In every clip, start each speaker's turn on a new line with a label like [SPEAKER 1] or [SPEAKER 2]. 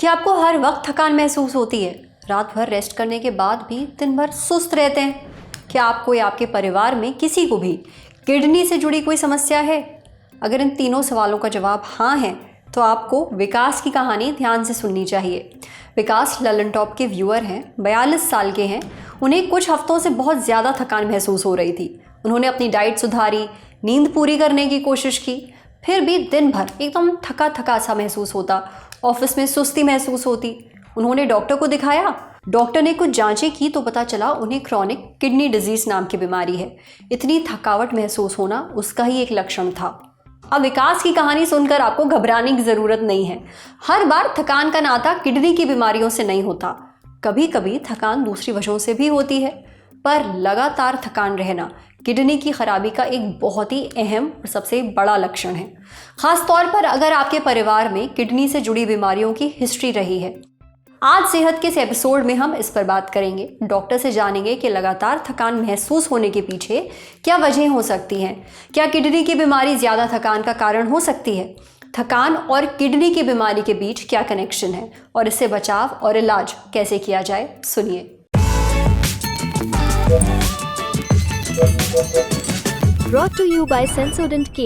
[SPEAKER 1] क्या आपको हर वक्त थकान महसूस होती है? रात भर रेस्ट करने के बाद भी दिन भर सुस्त रहते हैं? क्या आपको या आपके परिवार में किसी को भी किडनी से जुड़ी कोई समस्या है? अगर इन तीनों सवालों का जवाब हाँ है तो आपको विकास की कहानी ध्यान से सुननी चाहिए। विकास ललन टॉप के व्यूअर हैं, 42 साल के हैं। उन्हें कुछ हफ्तों से बहुत ज़्यादा थकान महसूस हो रही थी। उन्होंने अपनी डाइट सुधारी, नींद पूरी करने की कोशिश की, फिर भी दिन भर एकदम थका थका सा महसूस होता, ऑफिस में सुस्ती महसूस होती। उन्होंने डॉक्टर को दिखाया। डॉक्टर ने कुछ जांचें की तो पता चला उन्हें क्रॉनिक किडनी डिजीज नाम की बीमारी है। इतनी थकावट महसूस होना उसका ही एक लक्षण था। अब विकास की कहानी सुनकर आपको घबराने की ज़रूरत नहीं है। हर बार थकान का नाता किडनी की बीमारियों से नहीं होता। कभी कभी थकान दूसरी वजहों से भी होती है, पर लगातार थकान रहना किडनी की खराबी का एक बहुत ही अहम और सबसे बड़ा लक्षण है। खास तौर पर अगर आपके परिवार में किडनी से जुड़ी बीमारियों की हिस्ट्री रही है। आज सेहत के इस एपिसोड में हम इस पर बात करेंगे। डॉक्टर से जानेंगे कि लगातार थकान महसूस होने के पीछे क्या वजह हो सकती हैं। क्या किडनी की बीमारी ज़्यादा थकान का कारण हो सकती है? थकान और किडनी की बीमारी के बीच क्या कनेक्शन है और इससे बचाव और इलाज कैसे किया जाए, सुनिए।
[SPEAKER 2] Brought to you by Sensodyne K।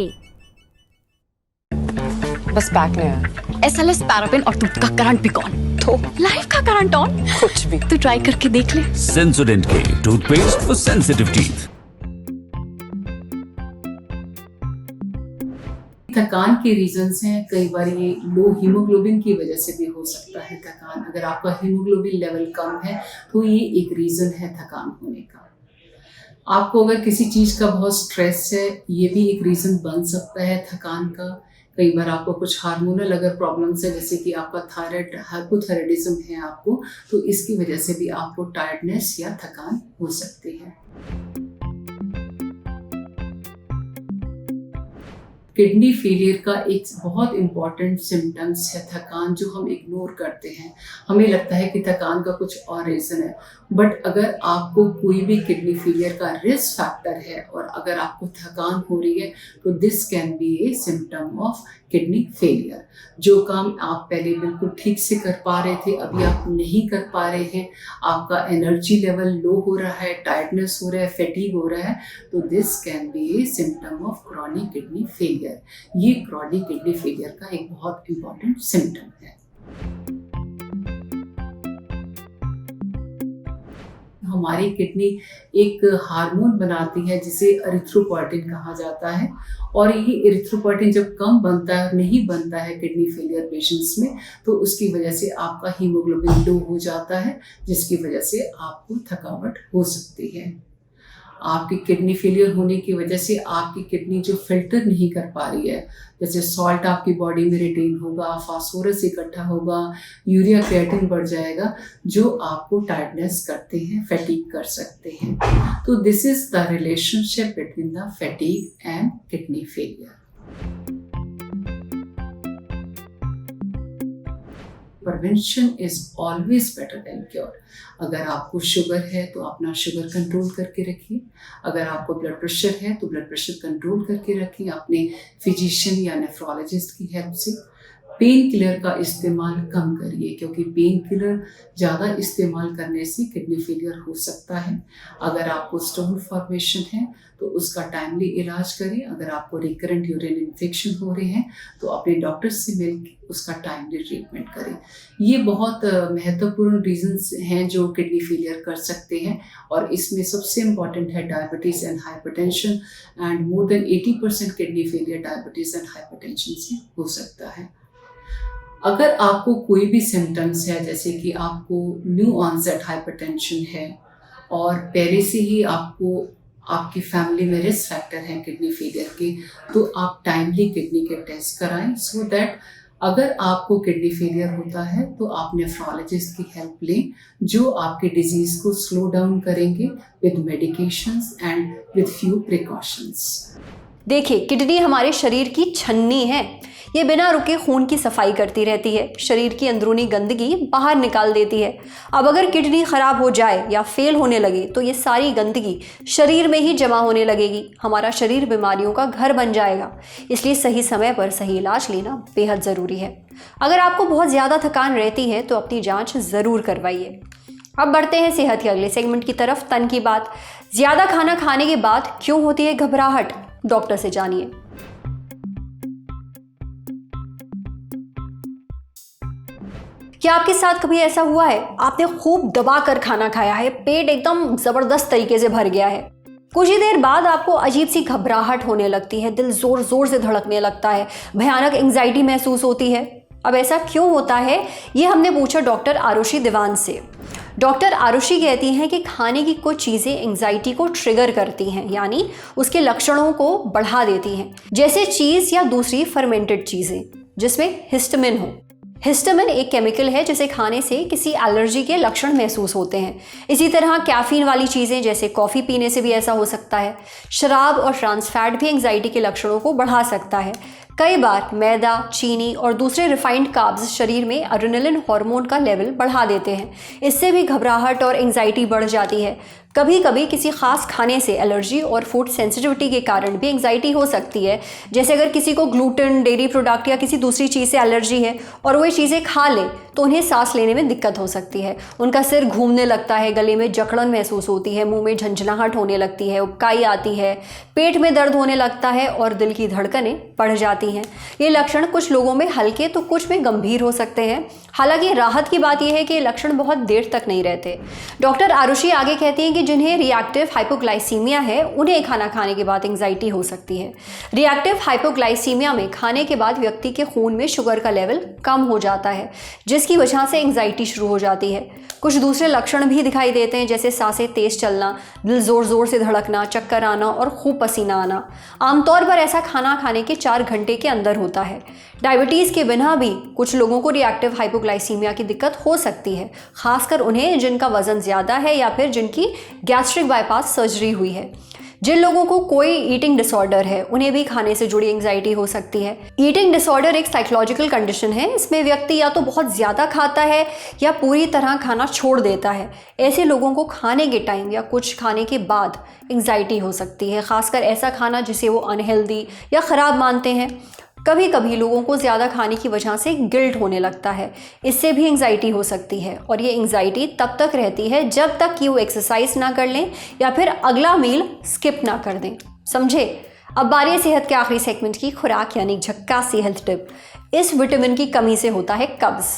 [SPEAKER 3] बस बैक नहीं आया।
[SPEAKER 4] SLS पैराफिन और दूध का करंट भी कौन? तो लाइफ का करंट ऑन?
[SPEAKER 3] कुछ भी।
[SPEAKER 4] तो ट्राई करके देख ले।
[SPEAKER 5] Sensodyne K toothpaste for sensitive teeth.
[SPEAKER 6] थकान के रीजंस हैं। कई बार ये लो हीमोग्लोबिन की वजह से भी हो सकता है थकान। अगर आपका हीमोग्लोबिन लेवल कम है तो ये एक रीजन है थकान होने का। आपको अगर किसी चीज़ का बहुत स्ट्रेस है, ये भी एक रीज़न बन सकता है थकान का। कई बार आपको कुछ हार्मोनल अगर प्रॉब्लम्स है, जैसे कि आपका थायराइड, हाइपोथायराइडिज्म है आपको, तो इसकी वजह से भी आपको टायर्डनेस या थकान हो सकती है। किडनी फेलियर का एक बहुत इम्पॉर्टेंट सिम्टम्स है थकान, जो हम इग्नोर करते हैं। हमें लगता है कि थकान का कुछ और रीज़न है, बट अगर आपको कोई भी किडनी फेलियर का रिस्क फैक्टर है और अगर आपको थकान हो रही है तो this can be A symptom of kidney failure. जो काम आप पहले बिल्कुल ठीक से कर पा रहे थे, अभी आप नहीं कर पा रहे हैं, आपका एनर्जी लेवल लो हो रहा है, टायर्डनेस हो रहा है, फैटीग हो रहा है, तो this can be A symptom of chronic kidney failure. ये क्रॉनिक किडनी फेलियर का एक बहुत इंपॉर्टेंट सिम्टम है। हमारी किडनी एक हार्मोन बनाती है जिसे एरिथ्रोपोएटिन कहा जाता है, और ये एरिथ्रोपोएटिन जब कम बनता है, नहीं बनता है किडनी फेलियर पेशेंट्स में, तो उसकी वजह से आपका हीमोग्लोबिन लो हो जाता है, जिसकी वजह से आपको थकावट हो सकती है। आपकी किडनी फेलियर होने की वजह से आपकी किडनी जो फिल्टर नहीं कर पा रही है, जैसे सॉल्ट आपकी बॉडी में रिटेन होगा, फास्फोरस इकट्ठा होगा, यूरिया क्रिएटिन बढ़ जाएगा, जो आपको टायर्डनेस करते हैं, फैटीग कर सकते हैं। तो this is the relationship between the fatigue and kidney failure. Prevention is always better than cure. अगर आपको शुगर है तो अपना शुगर कंट्रोल करके रखिए। अगर आपको ब्लड प्रेशर है तो ब्लड प्रेशर कंट्रोल करके रखिए अपने फिजिशियन या नेफ्रोलॉजिस्ट की हेल्प से। पेन किलर का इस्तेमाल कम करिए, क्योंकि पेन किलर ज़्यादा इस्तेमाल करने से किडनी फेलियर हो सकता है। अगर आपको स्टोन फॉर्मेशन है तो उसका टाइमली इलाज करें। अगर आपको रिकरेंट यूरिन इन्फेक्शन हो रहे हैं तो अपने डॉक्टर से मिलकर उसका टाइमली ट्रीटमेंट करें। ये बहुत महत्वपूर्ण रीजंस हैं जो किडनी फेलियर कर सकते हैं, और इसमें सबसे इम्पॉर्टेंट है diabetes and hypertension, and more than 80% kidney failure diabetes and hypertension से हो सकता है। अगर आपको कोई भी सिम्टम्स है, जैसे कि आपको न्यू ऑनसेट हाइपरटेंशन है और पहले से ही आपको आपकी फैमिली में रिस्क फैक्टर हैं किडनी फेलियर के, तो आप टाइमली किडनी के टेस्ट कराएं, सो दैट अगर आपको किडनी फेलियर होता है तो आप नेफ्रोलॉजिस्ट की हेल्प लें, जो आपके डिजीज़ को स्लो डाउन करेंगे with medications and with few precautions.
[SPEAKER 1] देखिए, किडनी हमारे शरीर की छन्नी है। ये बिना रुके खून की सफाई करती रहती है, शरीर की अंदरूनी गंदगी बाहर निकाल देती है। अब अगर किडनी खराब हो जाए या फेल होने लगे तो ये सारी गंदगी शरीर में ही जमा होने लगेगी। हमारा शरीर बीमारियों का घर बन जाएगा। इसलिए सही समय पर सही इलाज लेना बेहद ज़रूरी है। अगर आपको बहुत ज़्यादा थकान रहती है तो अपनी जांच ज़रूर करवाइए। अब बढ़ते हैं सेहत के अगले सेगमेंट की तरफ, तन की बात। ज़्यादा खाना खाने के बाद क्यों होती है घबराहट, डॉक्टर से जानिए। क्या आपके साथ कभी ऐसा हुआ है, आपने खूब दबा कर खाना खाया है, पेट एकदम ज़बरदस्त तरीके से भर गया है, कुछ ही देर बाद आपको अजीब सी घबराहट होने लगती है, दिल जोर जोर से धड़कने लगता है, भयानक एंजाइटी महसूस होती है। अब ऐसा क्यों होता है, ये हमने पूछा डॉक्टर आरुषि दीवान से। डॉक्टर आरुषि कहती हैं कि खाने की कुछ चीज़ें एंजाइटी को ट्रिगर करती हैं, यानी उसके लक्षणों को बढ़ा देती हैं, जैसे चीज़ या दूसरी फर्मेंटेड चीज़ें जिसमें हिस्टामिन हो। हिस्टामिन एक केमिकल है जिसे खाने से किसी एलर्जी के लक्षण महसूस होते हैं। इसी तरह कैफीन वाली चीज़ें जैसे कॉफ़ी पीने से भी ऐसा हो सकता है। शराब और ट्रांस फैट भी एंजाइटी के लक्षणों को बढ़ा सकता है। कई बार मैदा, चीनी और दूसरे रिफाइंड कार्ब्स शरीर में एड्रेनलिन हार्मोन का लेवल बढ़ा देते हैं। इससे भी घबराहट और एंजाइटी बढ़ जाती है। कभी कभी किसी खास खाने से एलर्जी और फूड सेंसिटिविटी के कारण भी एंजाइटी हो सकती है। जैसे अगर किसी को ग्लूटेन, डेयरी प्रोडक्ट या किसी दूसरी चीज़ से एलर्जी है और वो ये चीज़ें खा ले तो उन्हें सांस लेने में दिक्कत हो सकती है। उनका सिर घूमने लगता है, गले में जकड़न महसूस होती है, मुंह में झंझनाहट होने लगती है, उबकाई आती है, पेट में दर्द होने लगता है और दिल की धड़कनें बढ़ जाती हैं। ये लक्षण कुछ लोगों में हल्के तो कुछ में गंभीर हो सकते हैं। हालांकि राहत की बात यह है कि ये लक्षण बहुत देर तक नहीं रहते। डॉक्टर आरुषि आगे कहती हैं कि जिन्हें रिएक्टिव हाइपोग्लाइसीमिया है उन्हें खाना खाने के बाद एंजाइटी हो सकती है। रिएक्टिव हाइपोग्लाइसीमिया में खाने के बाद व्यक्ति के खून में शुगर का लेवल कम हो जाता है, जिसकी वजह से एंजाइटी शुरू हो जाती है। कुछ दूसरे लक्षण भी दिखाई देते हैं, जैसे सांसें तेज चलना, दिल जोर जोर से धड़कना, चक्कर आना और खूब पसीना आना। आमतौर पर ऐसा खाना खाने के 4 घंटे के अंदर होता है। डायबिटीज़ के बिना भी कुछ लोगों को रिएक्टिव हाइपोग्लाइसीमिया की दिक्कत हो सकती है, खासकर उन्हें जिनका वजन ज़्यादा है या फिर जिनकी गैस्ट्रिक बाईपास सर्जरी हुई है। जिन लोगों को कोई ईटिंग डिसऑर्डर है उन्हें भी खाने से जुड़ी एंजाइटी हो सकती है। ईटिंग डिसऑर्डर एक साइकोलॉजिकल कंडीशन है। इसमें व्यक्ति या तो बहुत ज़्यादा खाता है या पूरी तरह खाना छोड़ देता है। ऐसे लोगों को खाने के टाइम या कुछ खाने के बाद एंजाइटी हो सकती है, खासकर ऐसा खाना जिसे वो अनहेल्दी या ख़राब मानते हैं। कभी कभी लोगों को ज़्यादा खाने की वजह से गिल्ट होने लगता है, इससे भी एंजाइटी हो सकती है। और ये एंजाइटी तब तक रहती है जब तक कि वो एक्सरसाइज ना कर लें या फिर अगला मील स्किप ना कर दें। समझे? अब बारी है सेहत के आखिरी सेगमेंट की, खुराक यानी झक्कास सी हेल्थ टिप। इस विटामिन की कमी से होता है कब्ज़।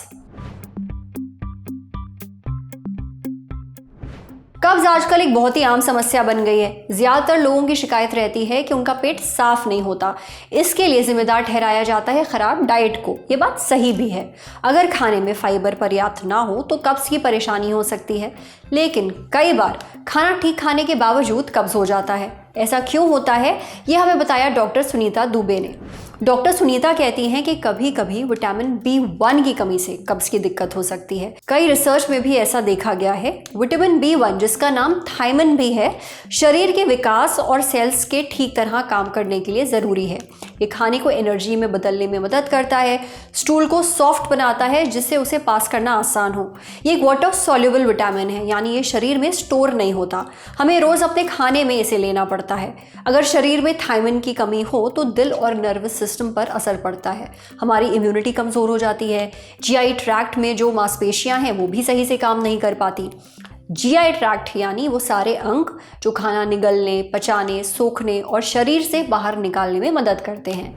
[SPEAKER 1] कब्ज़ आजकल एक बहुत ही आम समस्या बन गई है। ज़्यादातर लोगों की शिकायत रहती है कि उनका पेट साफ नहीं होता। इसके लिए जिम्मेदार ठहराया जाता है ख़राब डाइट को। ये बात सही भी है। अगर खाने में फाइबर पर्याप्त ना हो तो कब्ज़ की परेशानी हो सकती है, लेकिन कई बार खाना ठीक खाने के बावजूद कब्ज़ हो जाता है। ऐसा क्यों होता है, ये हमें बताया डॉक्टर सुनीता दुबे ने। डॉक्टर सुनीता कहती हैं कि कभी कभी विटामिन B1 की कमी से कब्ज़ की दिक्कत हो सकती है। कई रिसर्च में भी ऐसा देखा गया है। विटामिन B1, जिसका नाम थायमिन भी है, शरीर के विकास और सेल्स के ठीक तरह काम करने के लिए ज़रूरी है। ये खाने को एनर्जी में बदलने में मदद करता है, स्टूल को सॉफ्ट बनाता है जिससे उसे पास करना आसान हो। ये एक वाटर सॉल्युबल विटामिन है, यानी ये शरीर में स्टोर नहीं होता। हमें रोज़ अपने खाने में इसे लेना पड़ता है। अगर शरीर में थायमिन की कमी हो तो दिल और नर्वस सिस्टम पर असर पड़ता है। हमारी इम्यूनिटी कमज़ोर हो जाती है। जीआई ट्रैक्ट में जो मांसपेशियां हैं वो भी सही से काम नहीं कर पाती। जीआई ट्रैक्ट यानी वो सारे अंग जो खाना निगलने, पचाने, सोखने और शरीर से बाहर निकालने में मदद करते हैं।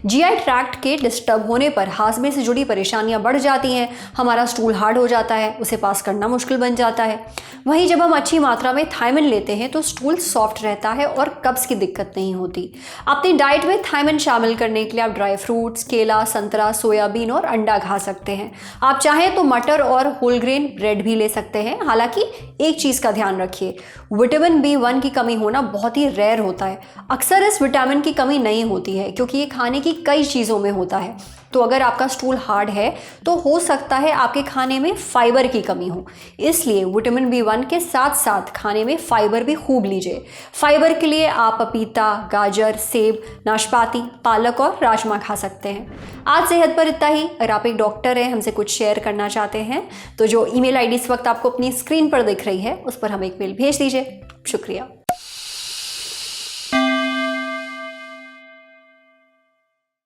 [SPEAKER 1] जीआई ट्रैक्ट के डिस्टर्ब होने पर हाजमे से जुड़ी परेशानियां बढ़ जाती हैं। हमारा स्टूल हार्ड हो जाता है, उसे पास करना मुश्किल बन जाता है। वहीं जब हम अच्छी मात्रा में थायमिन लेते हैं तो स्टूल सॉफ्ट रहता है और कब्ज़ की दिक्कत नहीं होती। अपनी डाइट में थायमिन शामिल करने के लिए आप ड्राई फ्रूट्स, केला, संतरा, सोयाबीन और अंडा खा सकते हैं। आप चाहें तो मटर और होल ग्रेन ब्रेड भी ले सकते हैं। हालांकि एक चीज़ का ध्यान रखिए, विटामिन B1 की कमी होना बहुत ही रेयर होता है। अक्सर इस विटामिन की कमी नहीं होती है क्योंकि ये खाने की की कई चीज़ों में होता है। तो अगर आपका स्टूल हार्ड है तो हो सकता है आपके खाने में फाइबर की कमी हो, इसलिए विटामिन B1 के साथ साथ खाने में फाइबर भी खूब लीजिए। फाइबर के लिए आप पपीता, गाजर, सेब, नाशपाती, पालक और राजमा खा सकते हैं। आज सेहत पर इतना ही। अगर आप एक डॉक्टर हैं, हमसे कुछ शेयर करना चाहते हैं तो जो ईमेल आईडी इस वक्त आपको अपनी स्क्रीन पर दिख रही है उस पर हमें एक मेल भेज दीजिए। शुक्रिया।